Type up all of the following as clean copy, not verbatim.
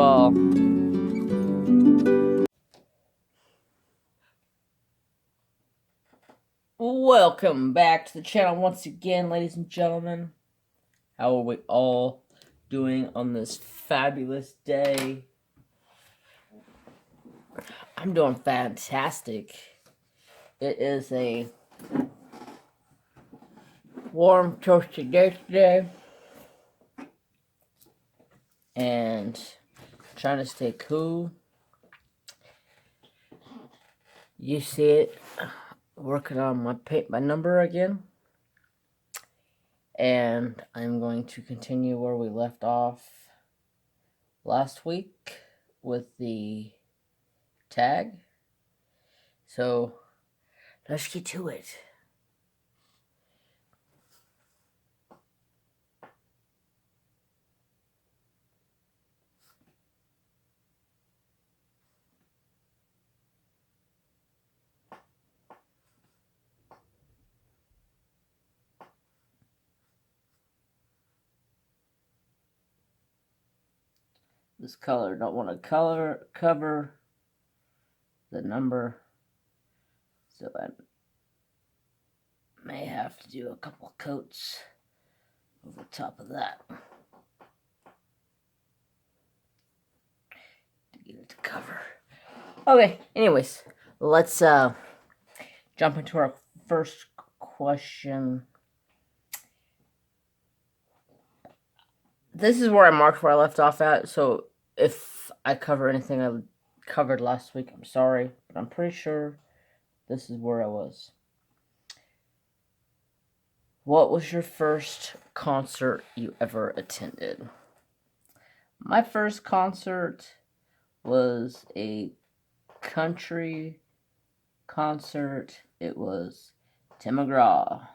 ball. Welcome back to the channel once again, ladies and gentlemen. How are we all doing on this fabulous day? I'm doing fantastic. It is a warm, toasty day today. And trying to stay cool. You see it, working on my paint by number again. And I'm going to continue where we left off last week with the tag. So let's get to it. This color, don't want to cover the number, so I may have to do a couple coats over top of that to get it to cover. Okay, anyways, let's jump into our first question. This is where I marked where I left off at, so if I cover anything I covered last week, I'm sorry, but I'm pretty sure this is where I was. What was your first concert you ever attended? My first concert was a country concert. It was Tim McGraw.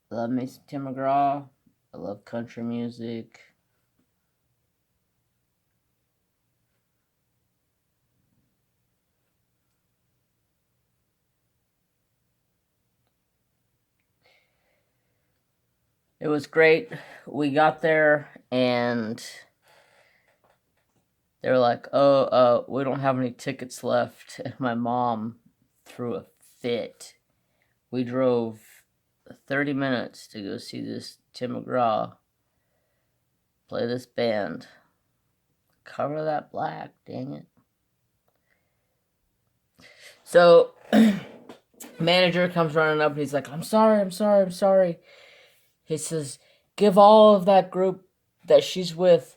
Love me some Tim McGraw. I love country music. It was great. We got there and they were like, oh, we don't have any tickets left. And my mom threw a fit. We drove 30 minutes to go see this Tim McGraw play this band. Cover that black, dang it. So, manager comes running up and he's like, I'm sorry. He says, give all of that group that she's with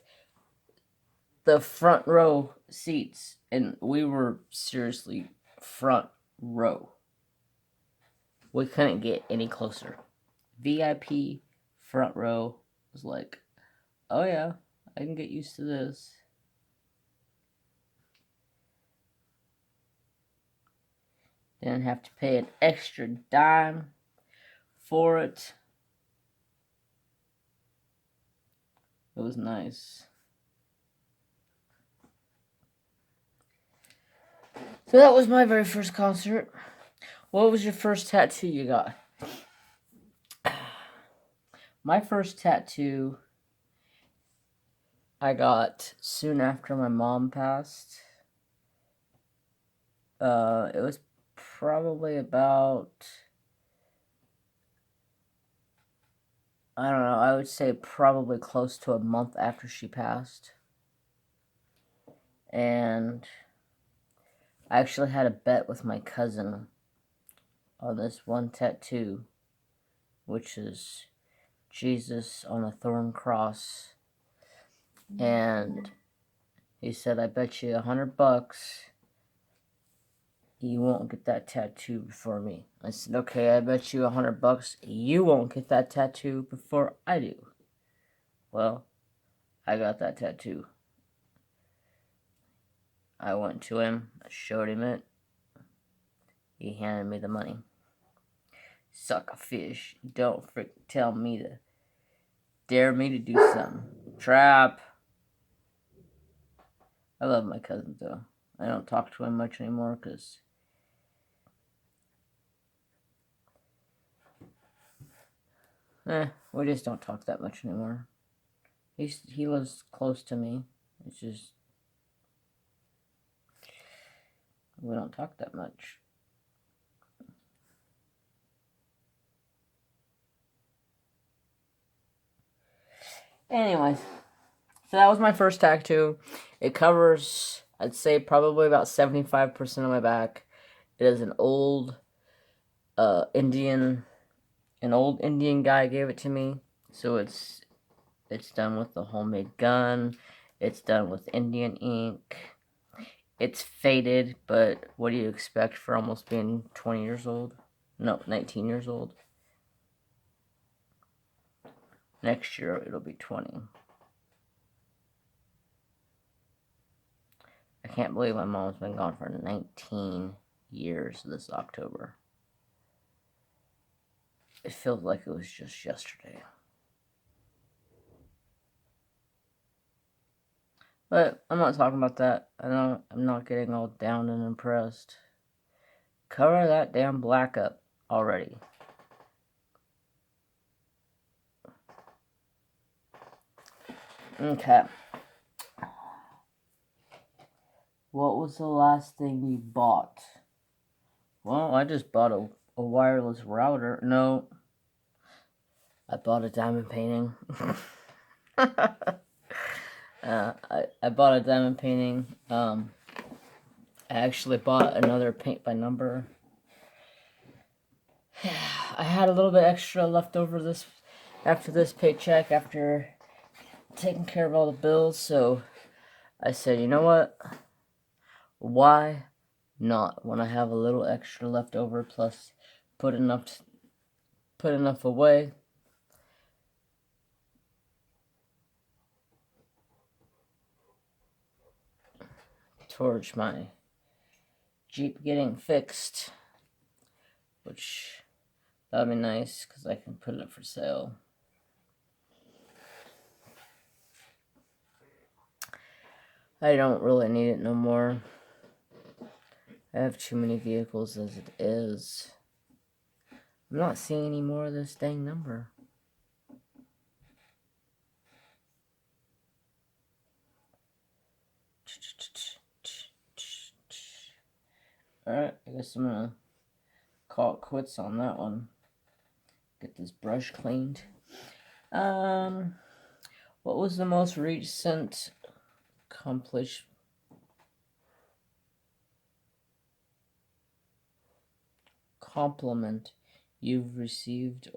the front row seats. And we were seriously front row. We couldn't get any closer. VIP front row was like, oh yeah, I can get used to this. Didn't have to pay an extra dime for it. It was nice. So that was my very first concert. What was your first tattoo you got? My first tattoo I got soon after my mom passed. It was probably about, I don't know, I would say probably close to a month after she passed. And I actually had a bet with my cousin on this one tattoo, which is Jesus on a thorn cross. And he said, I bet you $100 you won't get that tattoo before me. I said, okay, I bet you $100 you won't get that tattoo before I do. Well, I got that tattoo. I went to him, I showed him it. He handed me the money. Suck a fish. Don't freaking dare me to do something. Trap. I love my cousin though. I don't talk to him much anymore because We just don't talk that much anymore. He lives close to me. It's just we don't talk that much. Anyways, so that was my first tattoo. It covers, I'd say, probably about 75% of my back. It is an old Indian guy gave it to me. So it's done with the homemade gun. It's done with Indian ink. It's faded, but what do you expect for almost being 20 years old? No, 19 years old. Next year it'll be 20. I can't believe my mom's been gone for 19 years this October. It feels like it was just yesterday. But I'm not talking about that. I'm not getting all down and impressed. Cover that damn black up already. Okay. What was the last thing you bought? Well, I just bought a wireless router. No. I bought a diamond painting. I bought a diamond painting. I actually bought another paint by number. I had a little bit extra left over after this paycheck, after taking care of all the bills, so I said, you know what? Why not? When I have a little extra left over, plus put enough away. Towards my Jeep getting fixed, which that'd be nice because I can put it up for sale. I don't really need it no more. I have too many vehicles as it is. I'm not seeing any more of this dang number. Alright, I guess I'm gonna call it quits on that one. Get this brush cleaned. What was the most recent compliment you've received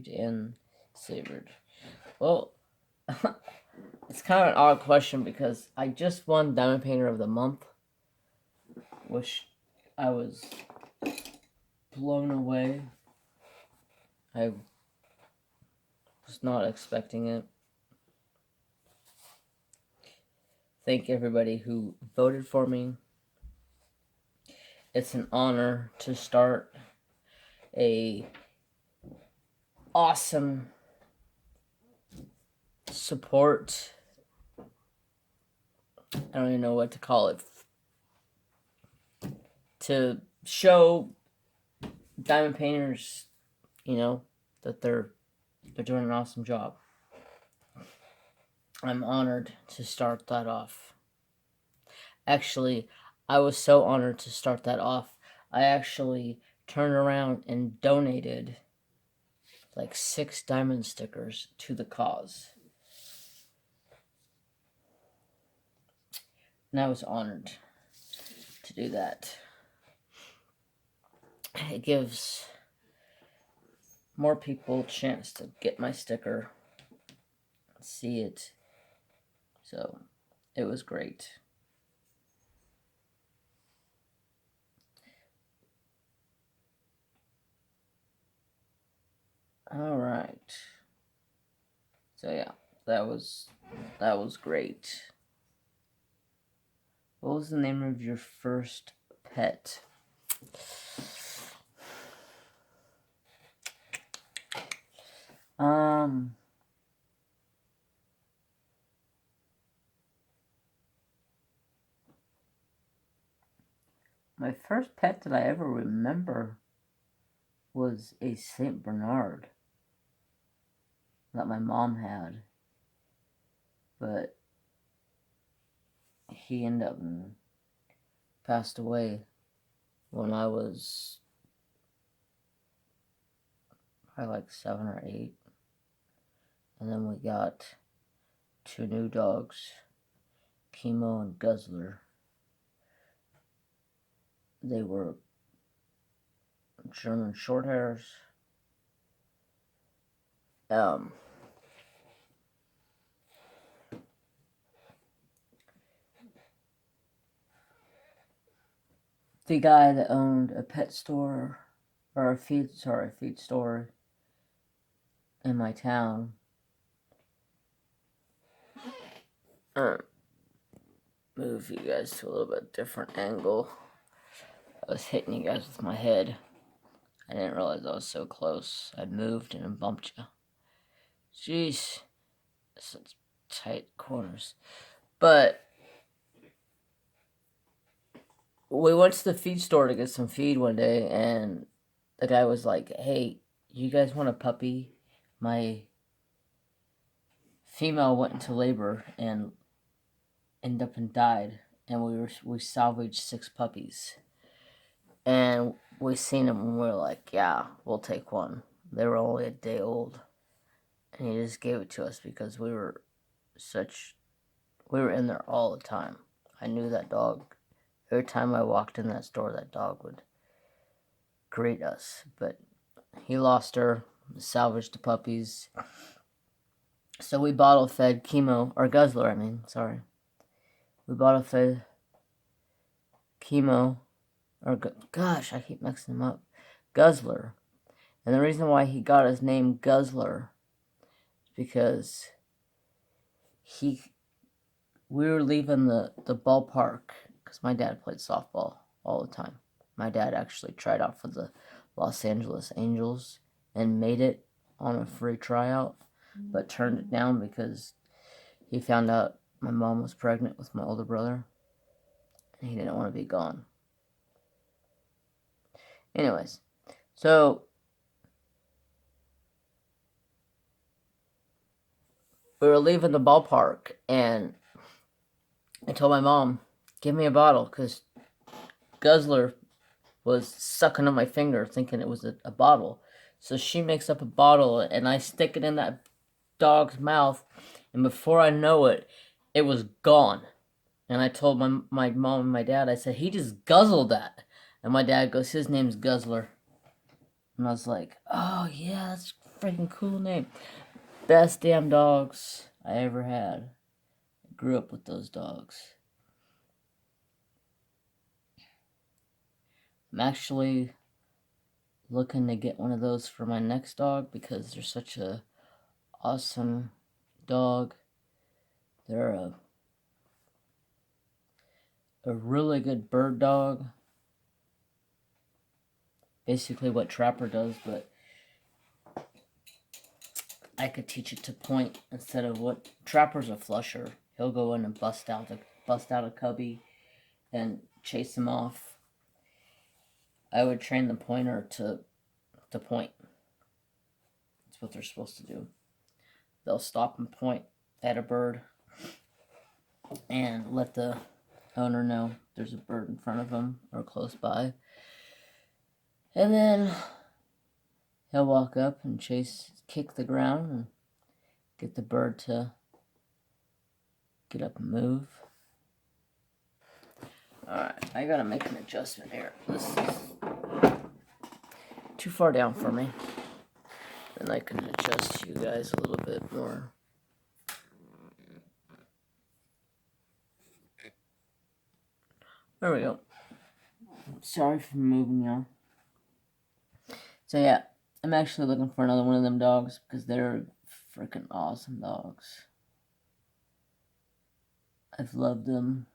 and savored? Well, it's kind of an odd question because I just won Diamond Painter of the Month, which I was blown away. I was not expecting it. Thank everybody who voted for me. It's an honor to start a awesome support. I don't even know what to call it. To show diamond painters, that they're doing an awesome job. I'm honored to start that off. Actually, I was so honored to start that off. I actually turned around and donated like 6 diamond stickers to the cause. And I was honored to do that. It gives more people a chance to get my sticker, see it. So, it was great. All right. So yeah, that was great. What was the name of your first pet? My first pet that I ever remember was a Saint Bernard that my mom had, but he ended up passed away when I was probably like 7 or 8. And then we got 2 new dogs, Chemo and Guzzler. They were German Shorthairs. The guy that owned a pet store, or a feed store in my town, move you guys to a little bit different angle. I was hitting you guys with my head. I didn't realize I was so close. I'd moved and bumped you. Jeez. Such tight corners. But we went to the feed store to get some feed one day, and the guy was like, "Hey, you guys want a puppy?" My female went into labor and ended up and died, and we salvaged 6 puppies. And we seen them and we were like, "Yeah, we'll take one." They were only a day old. And he just gave it to us because we were in there all the time. I knew that dog. Every time I walked in that store, that dog would greet us. But he lost her, salvaged the puppies. So we bottle fed Chemo, or Guzzler, We bottle fed Chemo, or gosh, I keep mixing them up. Guzzler. And the reason why he got his name Guzzler is because we were leaving the ballpark because my dad played softball all the time. My dad actually tried out for the Los Angeles Angels and made it on a free tryout, but turned it down because he found out my mom was pregnant with my older brother, and he didn't want to be gone. Anyways, so we were leaving the ballpark, and I told my mom, "Give me a bottle," because Guzzler was sucking on my finger thinking it was a bottle. So she makes up a bottle, and I stick it in that dog's mouth, and before I know it, it was gone. And I told my mom and my dad, I said, "He just guzzled that." And my dad goes, "His name's Guzzler." And I was like, "Oh yeah, that's a freaking cool name." Best damn dogs I ever had. I grew up with those dogs. I'm actually looking to get one of those for my next dog because they're such a awesome dog. They're a really good bird dog. Basically what Trapper does, but I could teach it to point instead of what Trapper's a flusher. He'll go in and bust out a cubby and chase him off. I would train the pointer to point. That's what they're supposed to do. They'll stop and point at a bird and let the owner know there's a bird in front of him or close by. And then he'll walk up and kick the ground and get the bird to get up and move. Alright, I gotta make an adjustment here. This is too far down for me. Then I can adjust you guys a little bit more. There we go. Sorry for moving y'all. So yeah, I'm actually looking for another one of them dogs because they're freaking awesome dogs. I've loved them.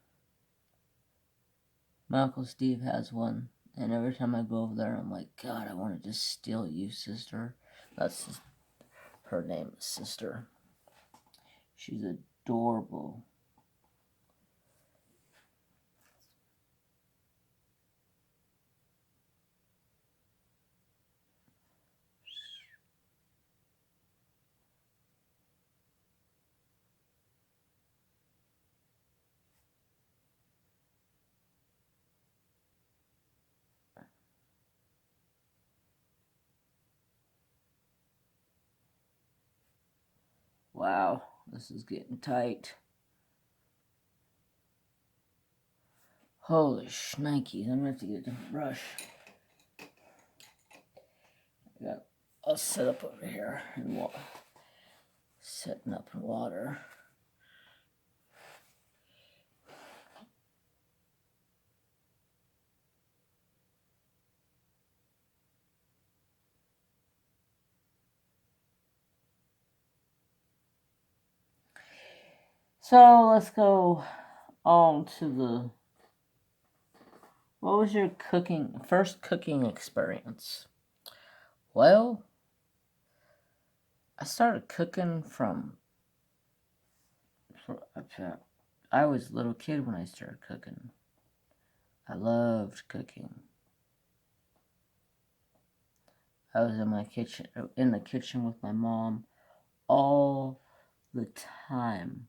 My Uncle Steve has one, and every time I go over there, I'm like, God, I want to just steal you, sister. That's just her name, Sister. She's adorable. Wow, this is getting tight. Holy shnikes, I'm gonna have to get a different brush. I'll set up over here and setting up in water. So let's go on to the. What was your first cooking experience? Well, I started cooking I was a little kid when I started cooking. I loved cooking. I was in the kitchen with my mom all the time.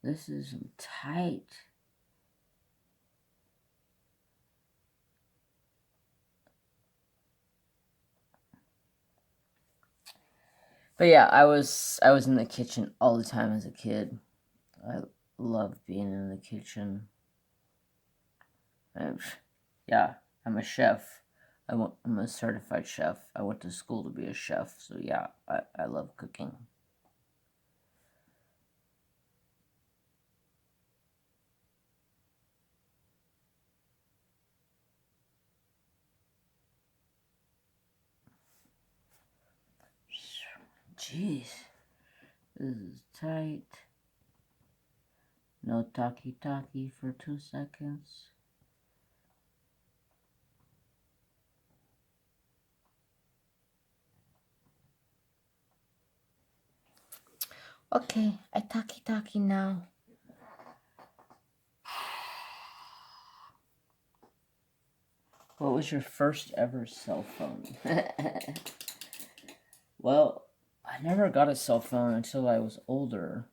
This is tight. But yeah, I was in the kitchen all the time as a kid. I loved being in the kitchen. Yeah, I'm a chef. I'm a certified chef. I went to school to be a chef, so yeah, I love cooking. Jeez, this is tight. No talkie for 2 seconds. Okay, I talkie now. What was your first ever cell phone? Well, I never got a cell phone until I was older.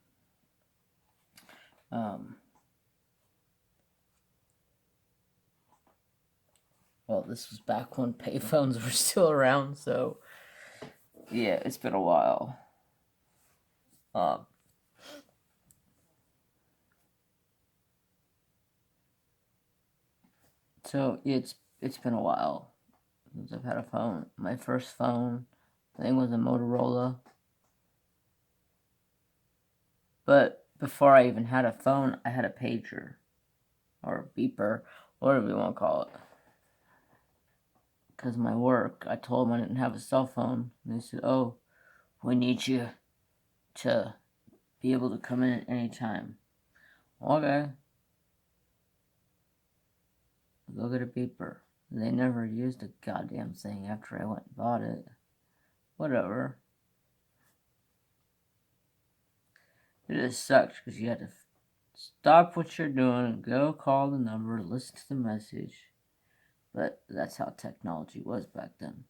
Well, this was back when payphones were still around, so yeah, it's been a while. So it's been a while since I've had a phone. My first phone, I think, was a Motorola. But before I even had a phone, I had a pager or a beeper, whatever you want to call it. Because my work, I told them I didn't have a cell phone. And they said, "Oh, we need you to be able to come in at any time." Okay. Go get a beeper. They never used a goddamn thing after I went and bought it. Whatever. It just sucks because you had to stop what you're doing and go call the number, listen to the message. But that's how technology was back then.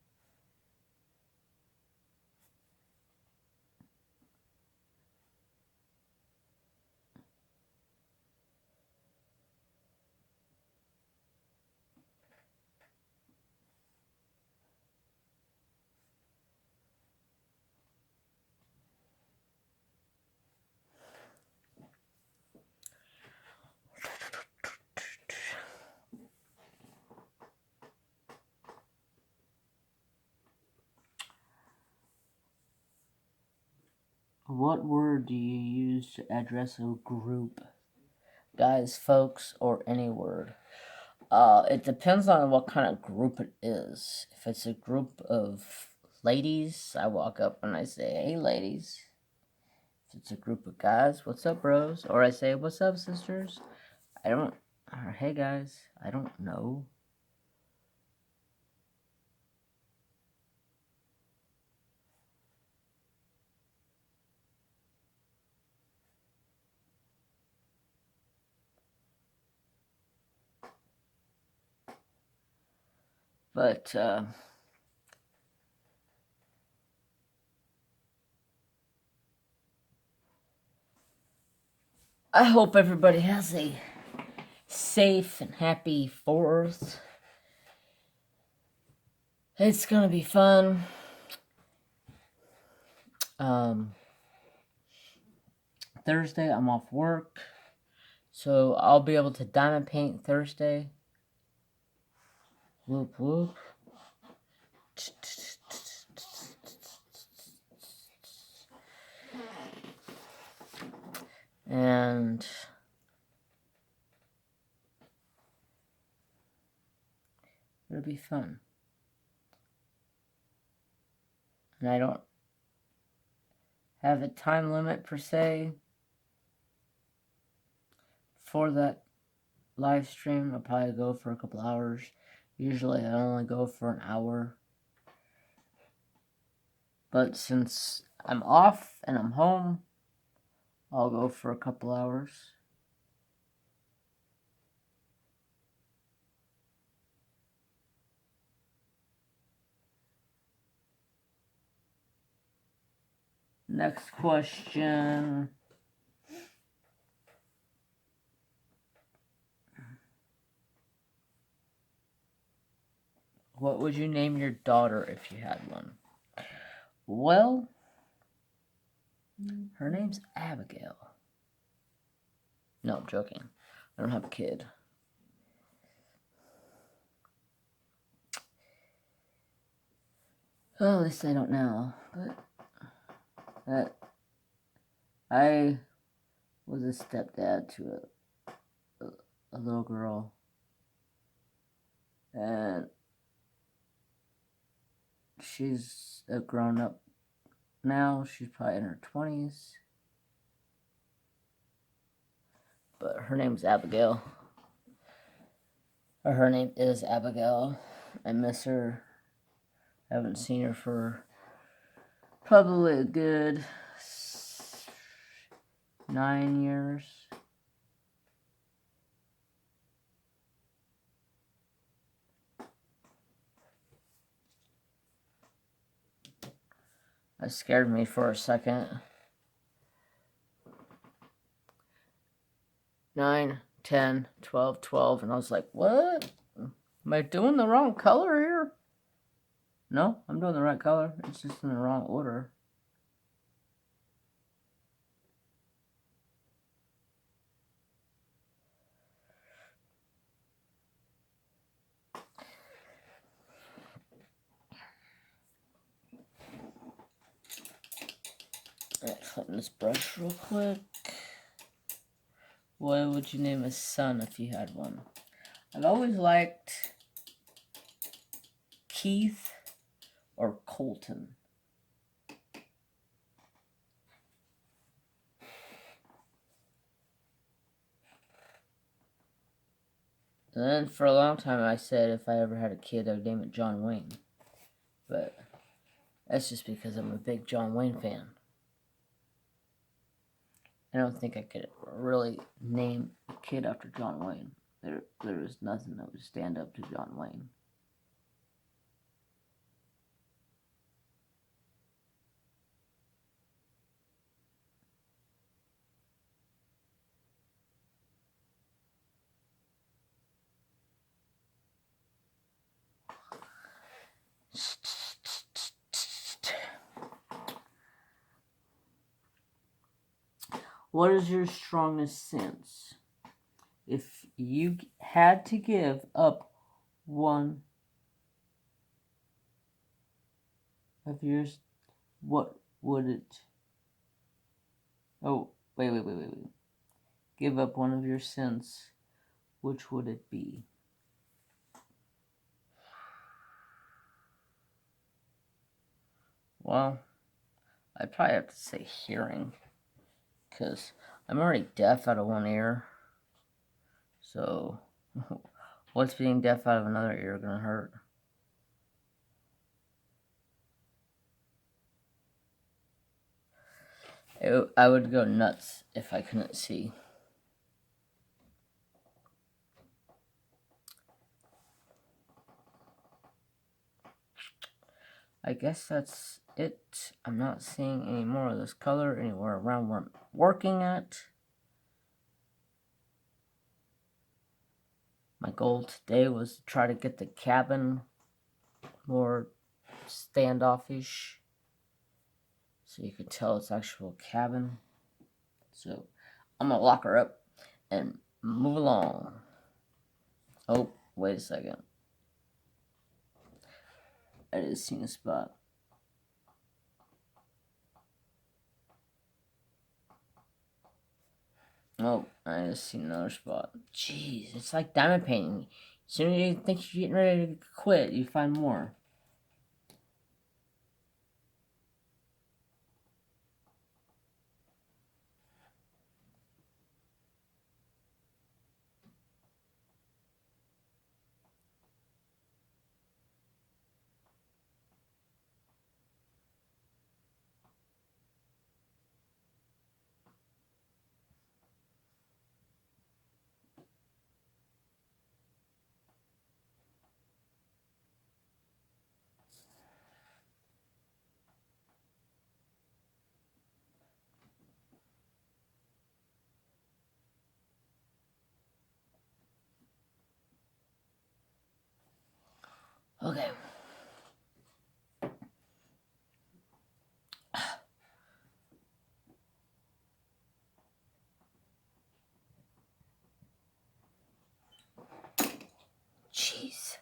What word do you use to address a group? Guys, folks, or any word? It depends on what kind of group it is. If it's a group of ladies, I walk up and I say, "Hey, ladies." If it's a group of guys, "What's up, bros?" Or I say, "What's up, sisters?" Or, "Hey, guys." I don't know. But, I hope everybody has a safe and happy 4th. It's gonna be fun. Thursday I'm off work, so I'll be able to diamond paint Thursday. Whoop whoop. And it'll be fun. And I don't have a time limit per se for that live stream. I'll probably go for a couple hours. Usually I only go for an hour. But since I'm off and I'm home, I'll go for a couple hours. Next question. What would you name your daughter if you had one? Well, her name's Abigail. No, I'm joking. I don't have a kid. Well, at least I don't now. But I was a stepdad to a little girl. And she's a grown up now. She's probably in her 20s. But her name's Abigail. Or her name is Abigail. I miss her. I haven't seen her for probably a good 9 years. That scared me for a second. 9, 10, 12, 12, and I was like, what? Am I doing the wrong color here? No, I'm doing the right color. It's just in the wrong order. Alright, clean this brush real quick. What would you name a son if you had one? I've always liked Keith or Colton. And then for a long time I said if I ever had a kid I would name it John Wayne. But that's just because I'm a big John Wayne fan. I don't think I could really name a kid after John Wayne. There was nothing that would stand up to John Wayne. What is your strongest sense? If you had to give up one of yours, what would it? Oh, wait. Give up one of your sense, which would it be? Well, I'd probably have to say hearing, because I'm already deaf out of one ear. So, what's being deaf out of another ear gonna hurt? I would go nuts if I couldn't see. I guess that's it. I'm not seeing any more of this color anywhere around where I'm working at. My goal today was to try to get the cabin more standoffish. So you can tell it's actual cabin. So I'm gonna lock her up and move along. Oh, wait a second. I just seen a spot. Oh, I just seen another spot. Jeez, it's like diamond painting. As soon as you think you're getting ready to quit, you find more. Okay. Jeez.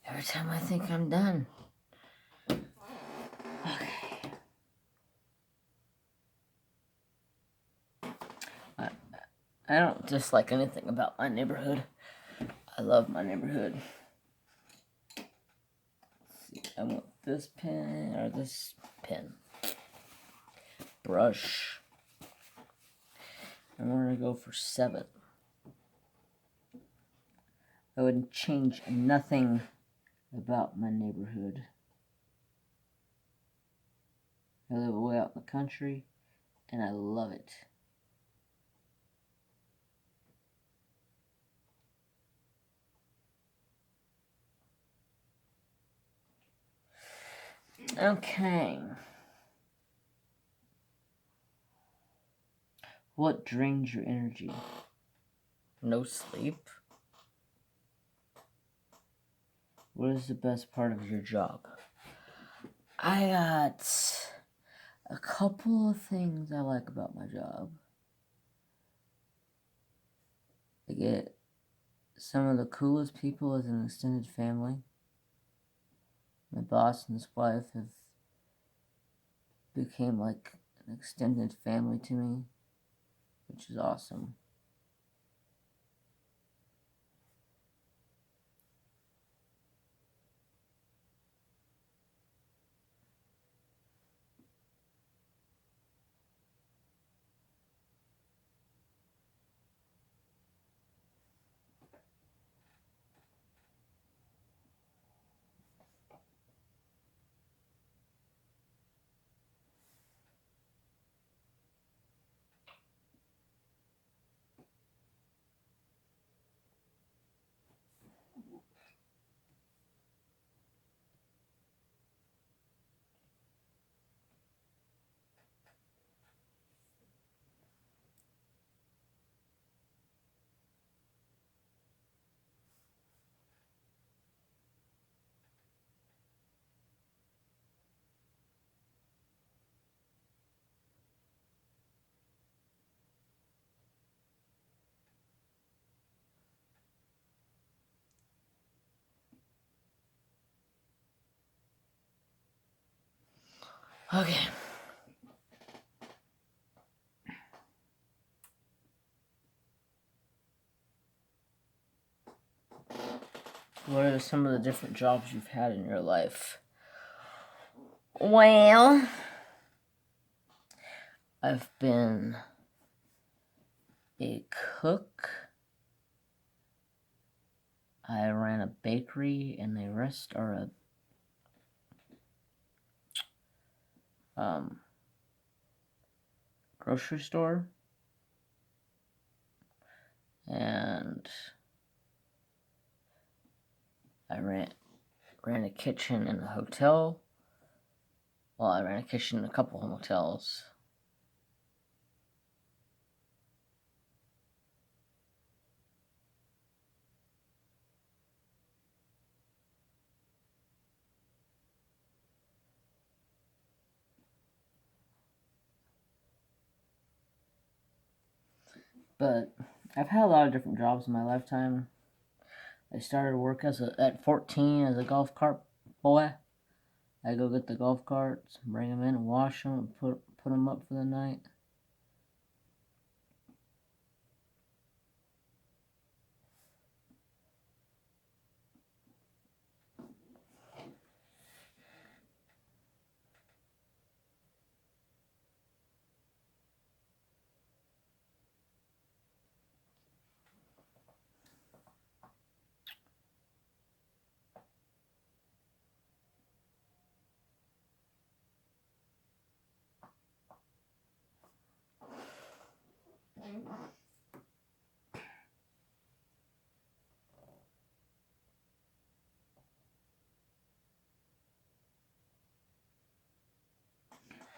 Every time I think I'm done. Okay. I don't dislike anything about my neighborhood. I love my neighborhood. Let's see, I want this pen or this pen. Brush. And we're gonna go for 7. I would change nothing about my neighborhood. I live way out in the country, and I love it. Okay. What drains your energy? No sleep. What is the best part of your job? I got a couple of things I like about my job. I get some of the coolest people as an extended family. My boss and his wife have became like an extended family to me, which is awesome. Okay. What are some of the different jobs you've had in your life? Well, I've been a cook. I ran a bakery and a grocery store, and I ran a kitchen in a hotel. Well, I ran a kitchen in a couple of hotels. But I've had a lot of different jobs in my lifetime. I started work at 14 as a golf cart boy. I go get the golf carts, bring them in, and wash them, and put them up for the night.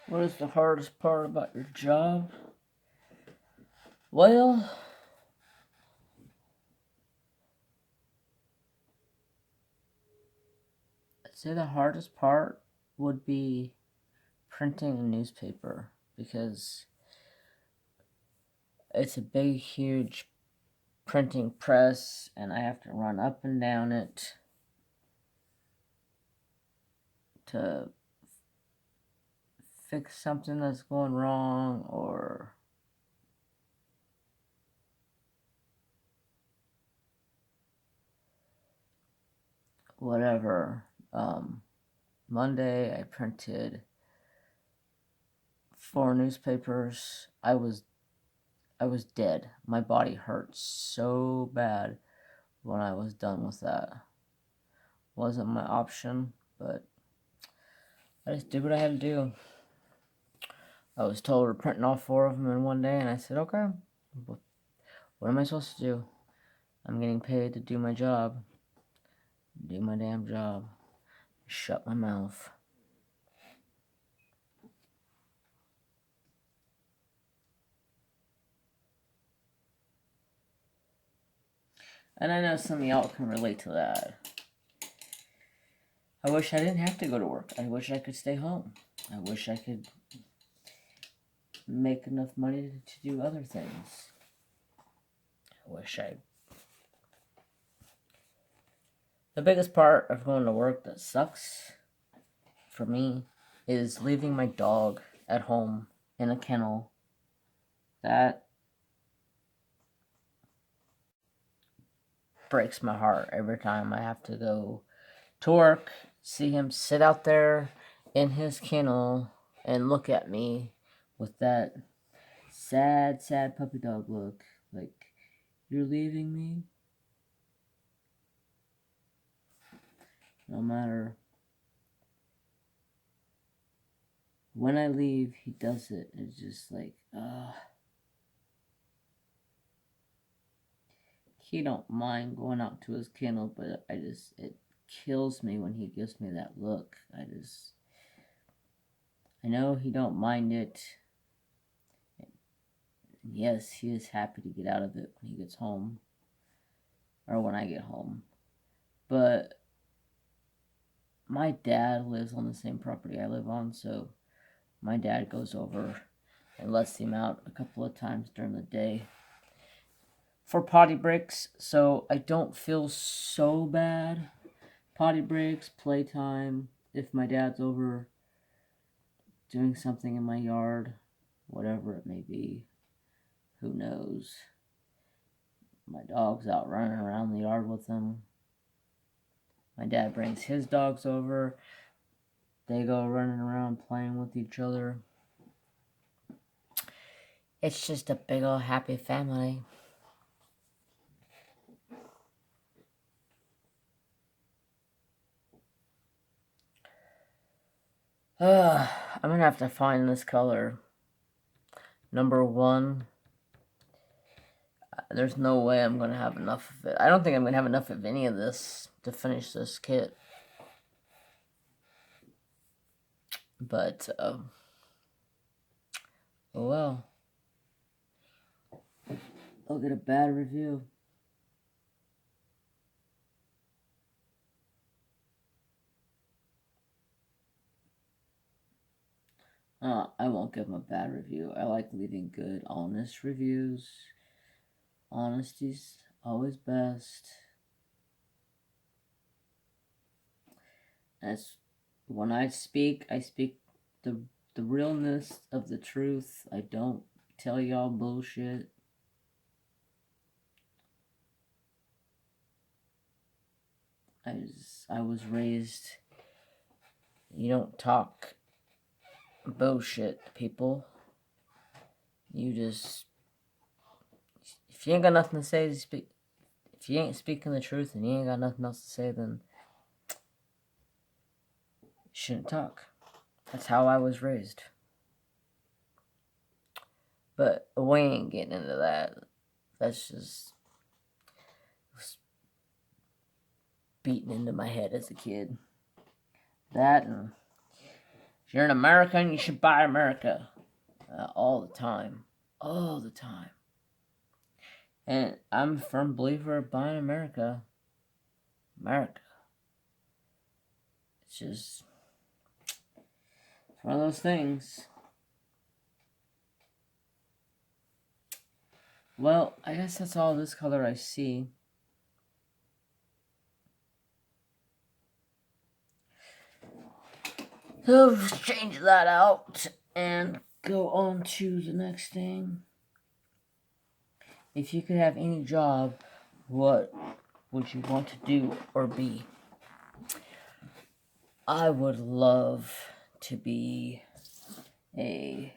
What is the hardest part about your job? Well, I'd say the hardest part would be printing a newspaper because it's a big, huge printing press, and I have to run up and down it to fix something that's going wrong or whatever. Monday I printed 4 newspapers. I was dead. My body hurt so bad when I was done with that. Wasn't my option, but I just did what I had to do. I was told we're printing all 4 of them in one day, and I said, okay, what am I supposed to do? I'm getting paid to do my job. Do my damn job. Shut my mouth. And I know some of y'all can relate to that. I wish I didn't have to go to work. I wish I could stay home. I wish I could make enough money to do other things. I wish I... The biggest part of going to work that sucks for me is leaving my dog at home in a kennel. That breaks my heart every time I have to go to work, see him sit out there in his kennel and look at me with that sad, sad puppy dog look. Like, you're leaving me? No matter when I leave, he does it. It's just like, he don't mind going out to his kennel, but it kills me when he gives me that look. I know he don't mind it. Yes, he is happy to get out of it when he gets home, or when I get home. But my dad lives on the same property I live on, so my dad goes over and lets him out a couple of times during the day for potty breaks, so I don't feel so bad. Potty breaks, playtime, if my dad's over doing something in my yard, whatever it may be, who knows. My dog's out running around the yard with him. My dad brings his dogs over. They go running around playing with each other. It's just a big old happy family. I'm gonna have to find this color. Number 1. There's no way I'm gonna have enough of it. I don't think I'm gonna have enough of any of this to finish this kit. But, oh well. I'll get a bad review. I won't give them a bad review. I like leaving good, honest reviews. honesty's always best. As when I speak the realness of the truth. I don't tell y'all bullshit. I was raised, you don't talk bullshit to people. You just, if you ain't got nothing to say, speak. If you ain't speaking the truth and you ain't got nothing else to say, then you shouldn't talk. That's how I was raised. But we ain't getting into that. That's just beaten into my head as a kid. That, and if you're an American, you should buy America. All the time. All the time. And I'm a firm believer of buying America. America. It's just, it's one of those things. Well, I guess that's all this color I see. So let's change that out and go on to the next thing. If you could have any job, what would you want to do or be? I would love to be a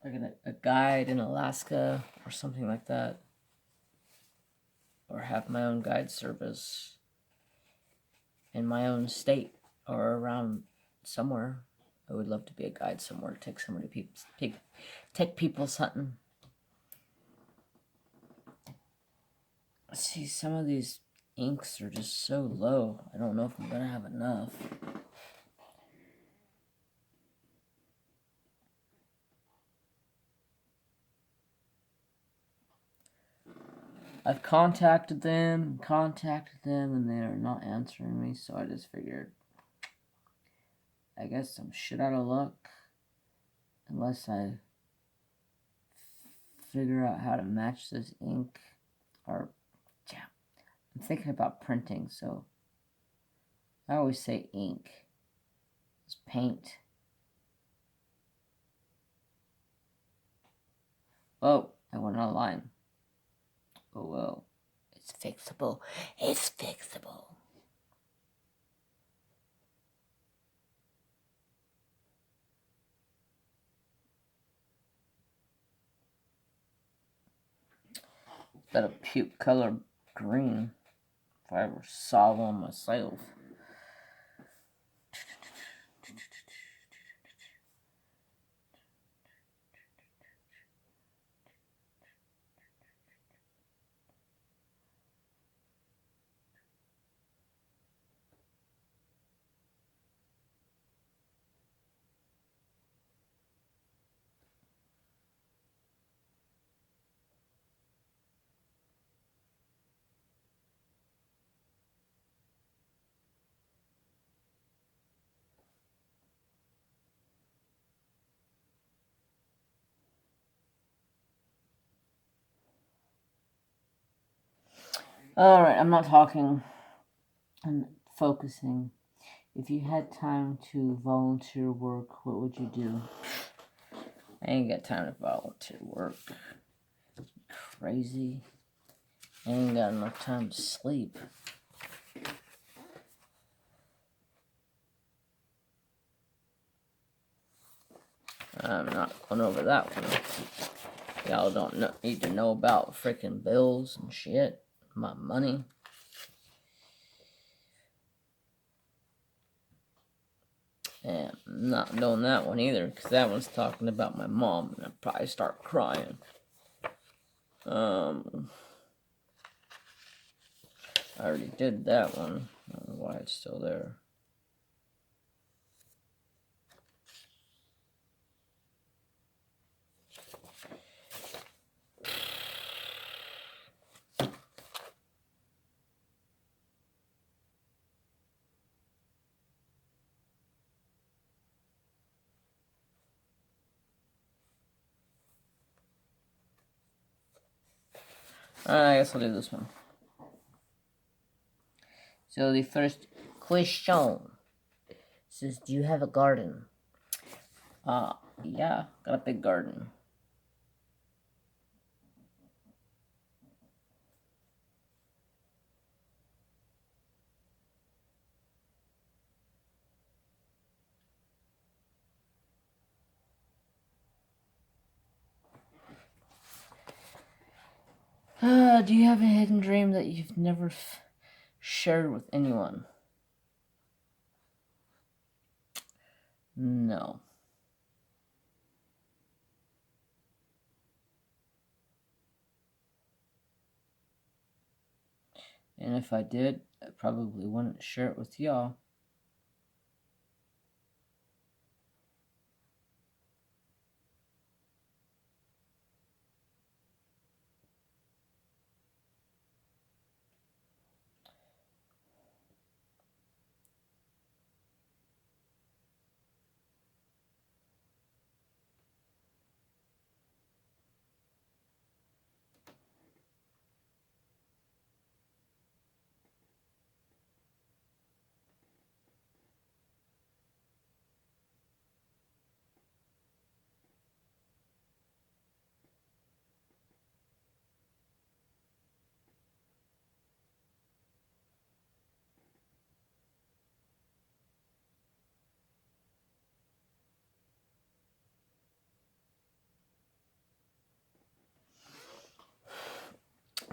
like a guide in Alaska or something like that, or have my own guide service in my own state or around somewhere. I would love to be a guide somewhere, take somebody take people hunting. See, some of these inks are just so low. I don't know if I'm gonna have enough. I've contacted them, and they are not answering me, so I just figured, I guess I'm shit out of luck, unless I figure out how to match this ink, or, yeah, I'm thinking about printing, so I always say ink. It's paint. Oh, I went online. Oh well, it's fixable. It's fixable. Got a puke color green. If I ever saw one myself. Alright, I'm not talking. I'm focusing. If you had time to volunteer work, what would you do? I ain't got time to volunteer work. Crazy. I ain't got enough time to sleep. I'm not going over that one. Y'all don't need to know about freaking bills and shit. My money. And I'm not doing that one either, because that one's talking about my mom, and I'd probably start crying. I already did that one. I don't know why it's still there. I guess I'll do this one. So the first question says, "Do you have a garden?" Yeah, got a big garden. Do you have a hidden dream that you've never shared with anyone? No. And if I did, I probably wouldn't share it with y'all.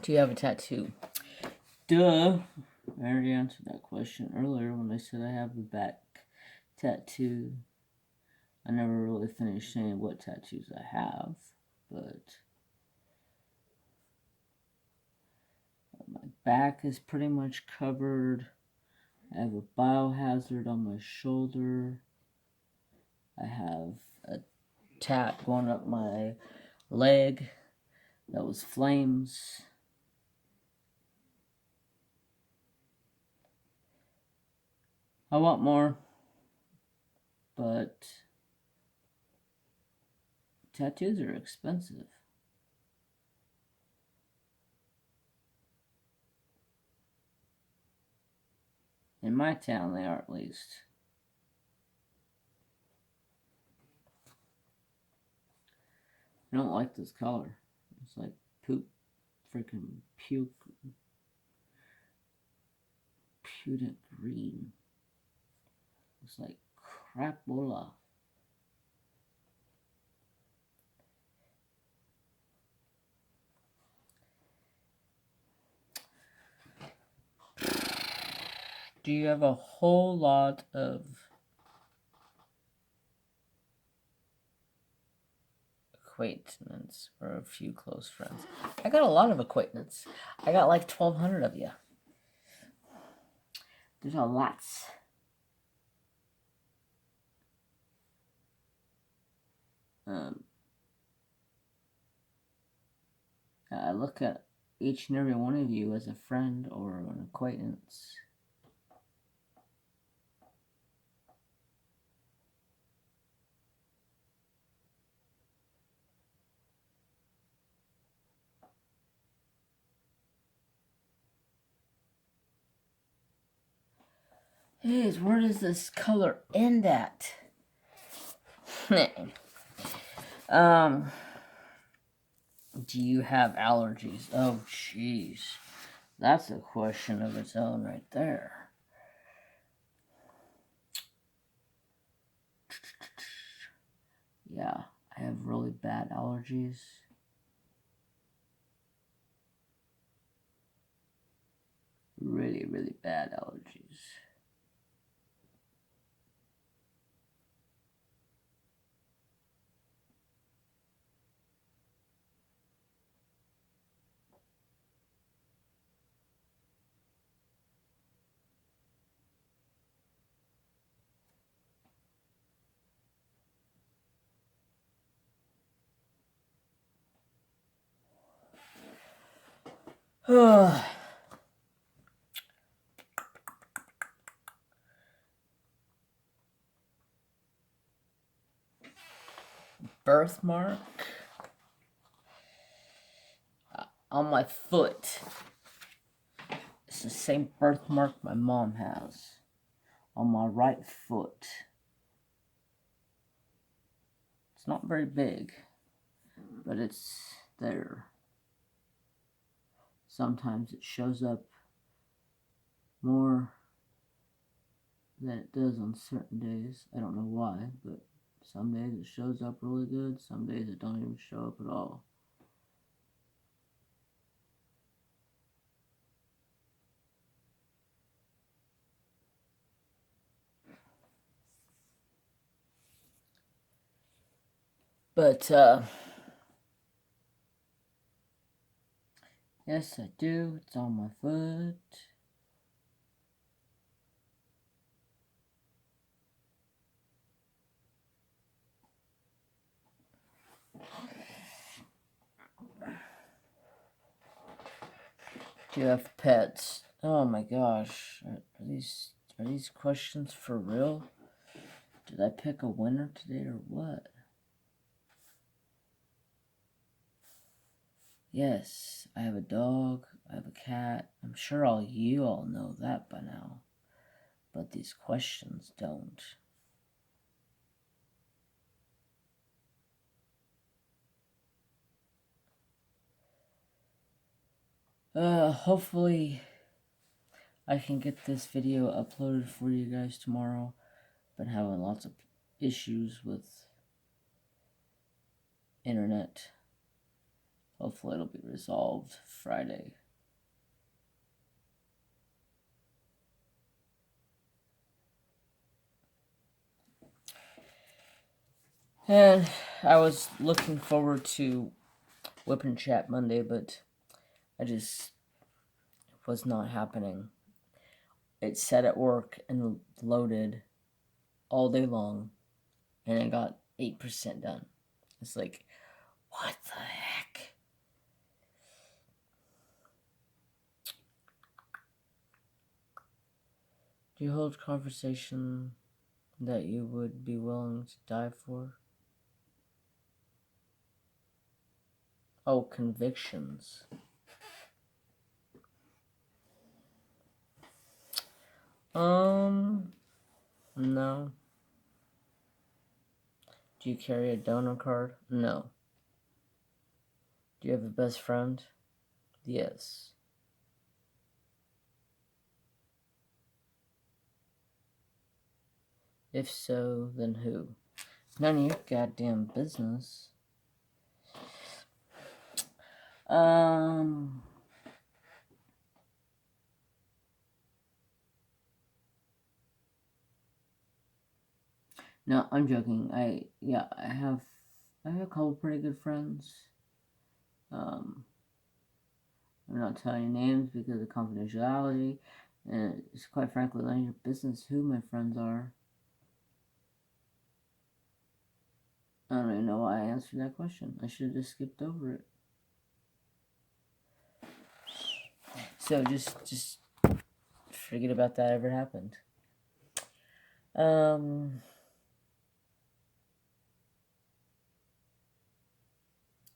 Do you have a tattoo? Duh. I already answered that question earlier when I said I have a back tattoo. I never really finished saying what tattoos I have, but my back is pretty much covered. I have a biohazard on my shoulder. I have a tat going up my leg that was flames. I want more, but tattoos are expensive. In my town, they are at least. I don't like this color. It's like poop, freaking puke, pudent green. It's like crapola. Do you have a whole lot of acquaintance or a few close friends? I got a lot of acquaintance. I got like 1,200 of you. There's a lots. I look at each and every one of you as a friend or an acquaintance. Hey, where does this color end at? Do you have allergies? Oh, jeez. That's a question of its own right there. Yeah, I have really bad allergies. Really, really bad allergies. Birthmark on my foot. It's the same birthmark my mom has on my right foot. It's not very big, but it's there. Sometimes it shows up more than it does on certain days. I don't know why, but some days it shows up really good, some days it don't even show up at all. But, yes, I do. It's on my foot. Do you have pets? Oh my gosh. Are these questions for real? Did I pick a winner today or what? Yes, I have a dog, I have a cat. I'm sure you all know that by now. But these questions don't. Hopefully I can get this video uploaded for you guys tomorrow. Been having lots of issues with internet. Hopefully it'll be resolved Friday. And I was looking forward to Whip and Chat Monday, but it was not happening. It sat at work and loaded all day long, and it got 8% done. It's like, what the heck? Do you hold conversation that you would be willing to die for? Oh, convictions. No. Do you carry a donor card? No. Do you have a best friend? Yes. If so, then who? None of your goddamn business. No, I'm joking. I have a couple pretty good friends. I'm not telling you names because of confidentiality, and it's quite frankly none of your business who my friends are. I don't even know why I answered that question. I should have just skipped over it. So just forget about that ever happened.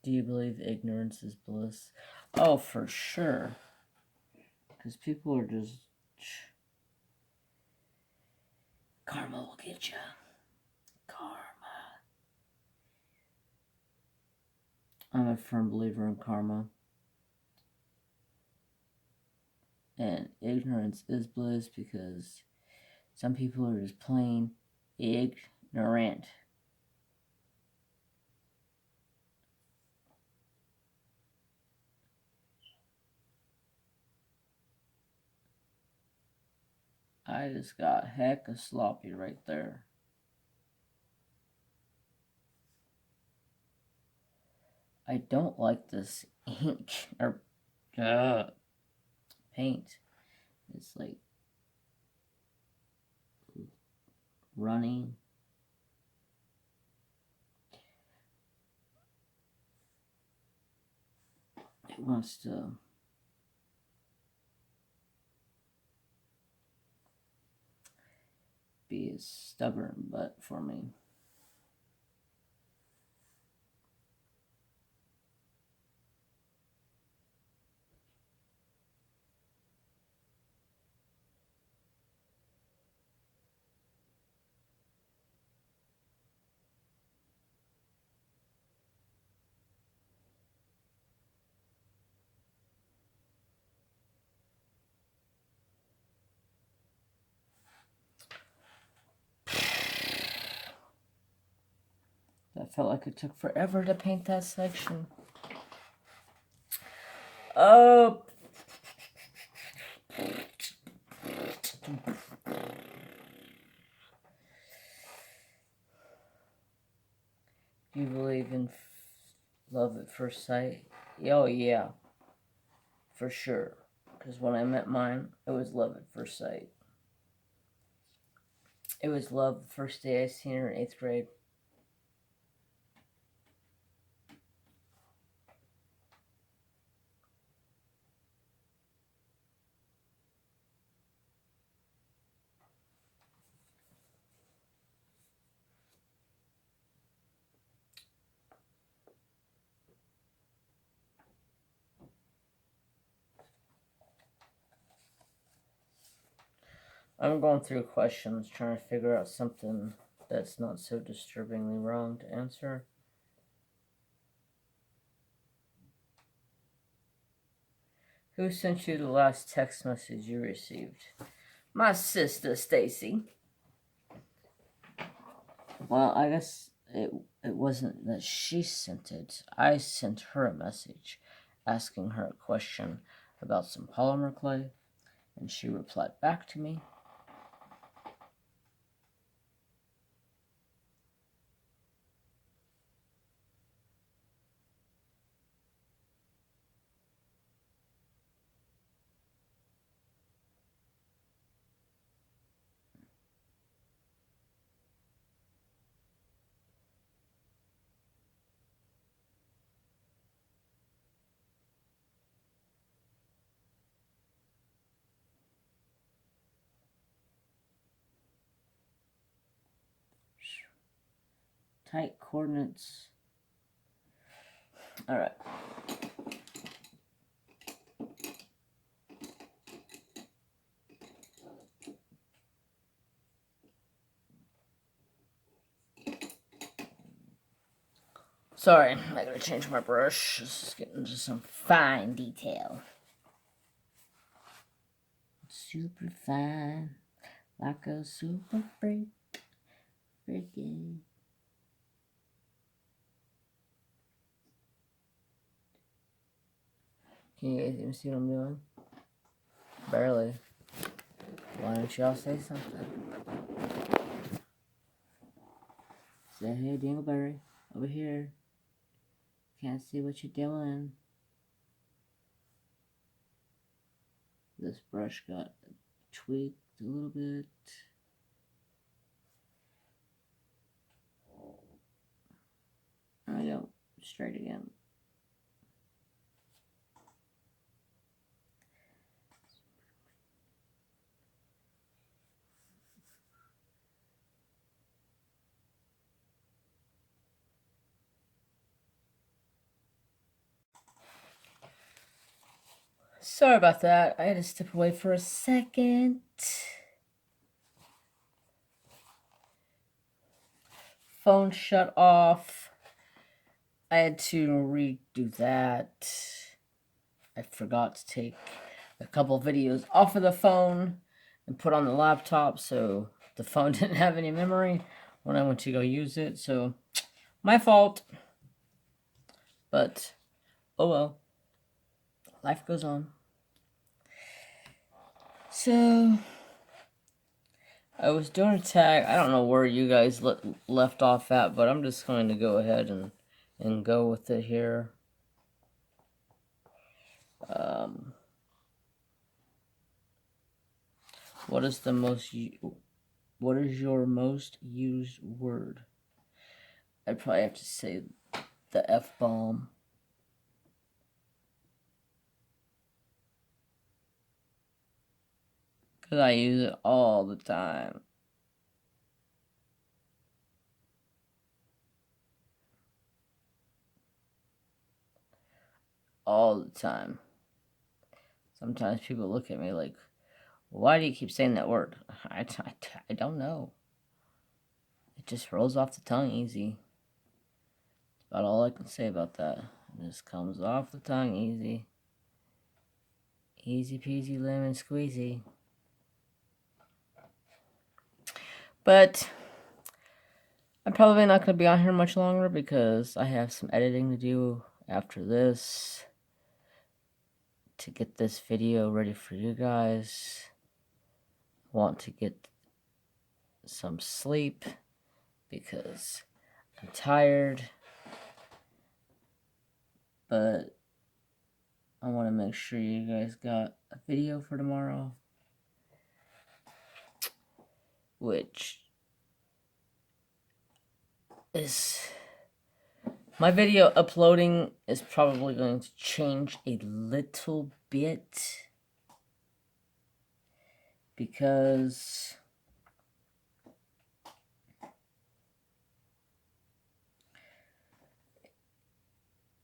Do you believe ignorance is bliss? Oh, for sure. Because people are just... Karma will get you. Karma. I'm a firm believer in karma. And ignorance is bliss because some people are just plain ignorant. I just got hecka sloppy right there. I don't like this ink or paint. It's like running. It wants to be a stubborn butt for me. felt like it took forever to paint that section. Oh. Do you believe in love at first sight? Oh, yeah. For sure. Because when I met mine, it was love at first sight. It was love the first day I seen her in 8th grade. I'm going through questions trying to figure out something that's not so disturbingly wrong to answer. Who sent you the last text message you received? My sister, Stacy. Well, I guess it wasn't that she sent it. I sent her a message asking her a question about some polymer clay, and she replied back to me. Tight coordinates. All right. Sorry, I gotta change my brush. Just getting into some fine detail. Super fine, like a super freak. Freaking. Can you guys even see what I'm doing? Barely. Why don't y'all say something? Say, hey, Dingleberry, over here. Can't see what you're doing. This brush got tweaked a little bit. There we go. Straight again. Sorry about that. I had to step away for a second. Phone shut off. I had to redo that. I forgot to take a couple videos off of the phone and put on the laptop, so the phone didn't have any memory when I went to go use it. So, my fault. But, oh well. Life goes on. So, I was doing a tag. I don't know where you guys left off at, but I'm just going to go ahead and go with it here. What is your most used word? I'd probably have to say the F-bomb. Because I use it all the time. All the time. Sometimes people look at me like, why do you keep saying that word? I don't know. It just rolls off the tongue easy. That's about all I can say about that. It just comes off the tongue easy. Easy peasy lemon squeezy. But I'm probably not going to be on here much longer because I have some editing to do after this to get this video ready for you guys. I want to get some sleep because I'm tired, but I want to make sure you guys got a video for tomorrow, which is, my video uploading is probably going to change a little bit because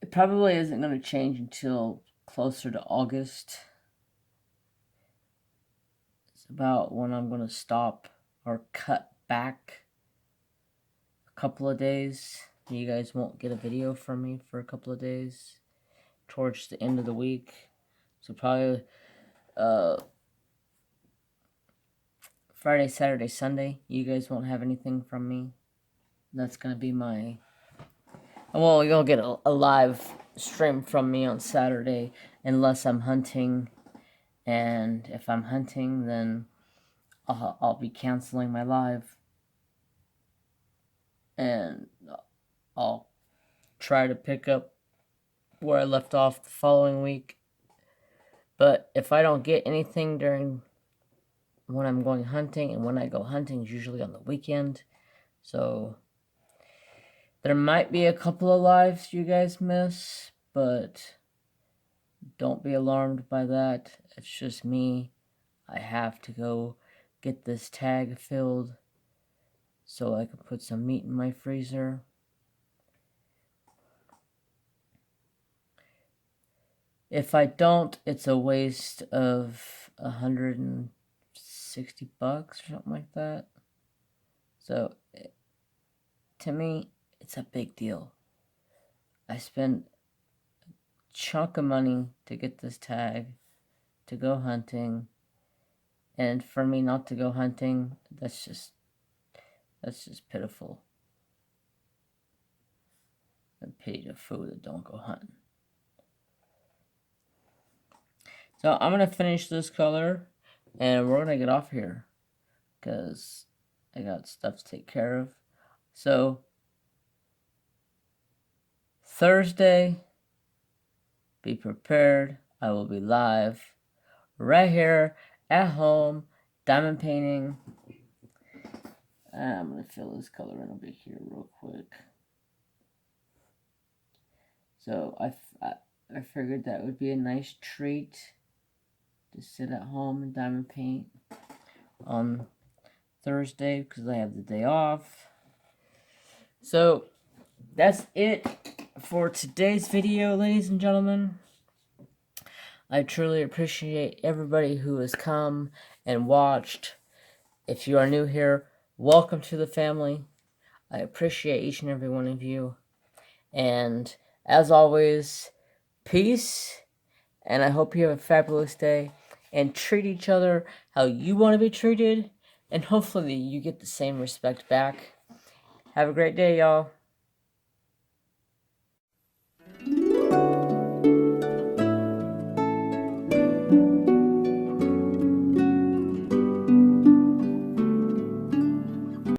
it probably isn't going to change until closer to August. It's about when I'm going to stop or cut back a couple of days. You guys won't get a video from me for a couple of days towards the end of the week. So probably Friday, Saturday, Sunday, you guys won't have anything from me. That's going to be my... Well, you'll get a live stream from me on Saturday unless I'm hunting. And if I'm hunting, then I'll be canceling my live. And I'll try to pick up where I left off the following week. But if I don't get anything during when I'm going hunting, and when I go hunting is usually on the weekend, so there might be a couple of lives you guys miss, but don't be alarmed by that. It's just me. I have to go get this tag filled so I can put some meat in my freezer. If I don't, it's a waste of $160 or something like that. So to me, it's a big deal. I spent a chunk of money to get this tag, to go hunting, and for me not to go hunting, that's just pitiful. I pity the fool that don't go hunting. So I'm gonna finish this color, and we're gonna get off here because I got stuff to take care of. So Thursday, be prepared. I will be live right here at home, diamond painting. I'm gonna fill this color in over here real quick. So I figured that would be a nice treat to sit at home and diamond paint on Thursday because I have the day off. So that's it for today's video, ladies and gentlemen. I truly appreciate everybody who has come and watched. If you are new here, welcome to the family. I appreciate each and every one of you. And as always, peace. And I hope you have a fabulous day. And treat each other how you want to be treated. And hopefully you get the same respect back. Have a great day, y'all.